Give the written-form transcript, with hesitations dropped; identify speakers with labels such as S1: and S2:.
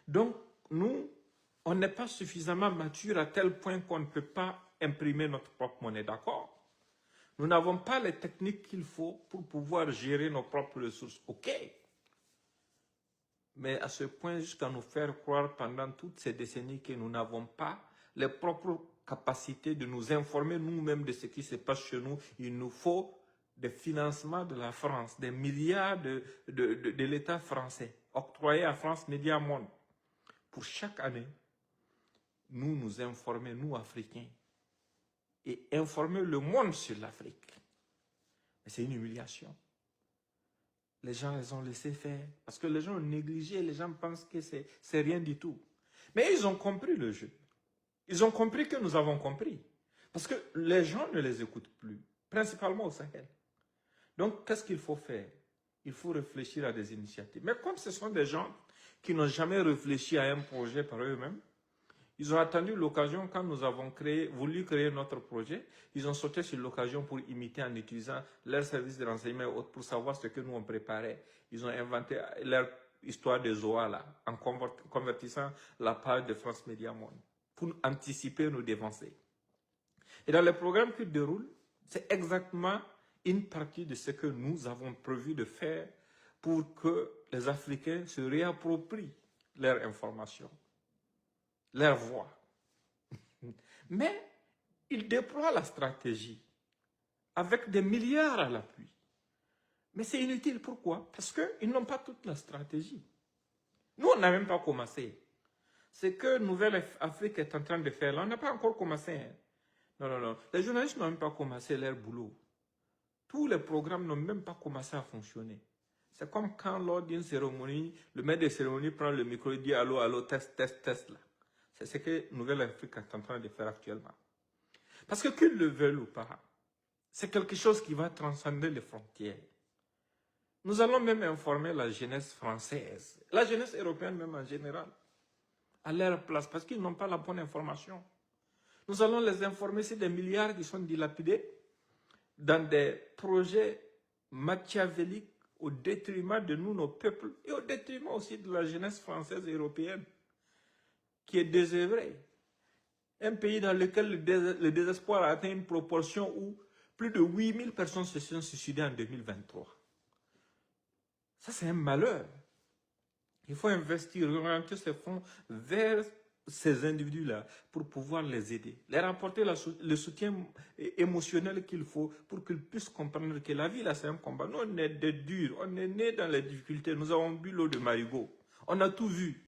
S1: Donc, nous, on n'est pas suffisamment mature à tel point qu'on ne peut pas imprimer notre propre monnaie, d'accord? Nous n'avons pas les techniques qu'il faut pour pouvoir gérer nos propres ressources, ok? Mais à ce point, jusqu'à nous faire croire pendant toutes ces décennies que nous n'avons pas les propres capacités de nous informer nous-mêmes de ce qui se passe chez nous, il nous faut des financements de la France, des milliards de l'État français, octroyés à France Média Monde, pour chaque année, nous informer, nous Africains, et informer le monde sur l'Afrique. Mais c'est une humiliation. Les gens les ont laissés faire, parce que les gens ont négligé, les gens pensent que c'est rien du tout. Mais ils ont compris le jeu. Ils ont compris que nous avons compris. Parce que les gens ne les écoutent plus, principalement au Sahel. Donc, qu'est-ce qu'il faut faire? Il faut réfléchir à des initiatives. Mais comme ce sont des gens qui n'ont jamais réfléchi à un projet par eux-mêmes, ils ont attendu l'occasion quand nous avons voulu créer notre projet. Ils ont sauté sur l'occasion pour imiter en utilisant leurs services de renseignement et autres pour savoir ce que nous on préparait. Ils ont inventé leur histoire de Zoa là, en convertissant la page de France Média Monde pour anticiper, nous dévancer. Et dans le programme qui déroule, c'est exactement une partie de ce que nous avons prévu de faire pour que les Africains se réapproprient leur information, leur voix. Mais ils déploient la stratégie avec des milliards à l'appui. Mais c'est inutile. Pourquoi? Parce qu'ils n'ont pas toute la stratégie. Nous, on n'a même pas commencé. Ce que Nouvelle Afrique est en train de faire là, on n'a pas encore commencé. Hein. Non, non, non. Les journalistes n'ont même pas commencé leur boulot. Tous les programmes n'ont même pas commencé à fonctionner. C'est comme quand lors d'une cérémonie, le maître de cérémonie prend le micro et dit « Allô, allô, test, test, test » là. C'est ce que Nouvelle Afrique est en train de faire actuellement. Parce que qu'ils le veulent ou pas, c'est quelque chose qui va transcender les frontières. Nous allons même informer la jeunesse française, la jeunesse européenne même en général, à leur place, parce qu'ils n'ont pas la bonne information. Nous allons les informer sur des milliards qui sont dilapidés dans des projets machiavéliques au détriment de nous, nos peuples, et au détriment aussi de la jeunesse française et européenne, qui est désœuvrée. Un pays dans lequel le désespoir a atteint une proportion où plus de 8000 personnes se sont suicidées en 2023. Ça, c'est un malheur. Il faut investir, orienter ces fonds vers ces individus-là pour pouvoir les aider, leur apporter le soutien émotionnel qu'il faut pour qu'ils puissent comprendre que la vie, là, c'est un combat. Nous, on est des durs, on est nés dans les difficultés, nous avons bu l'eau de marigot, on a tout vu.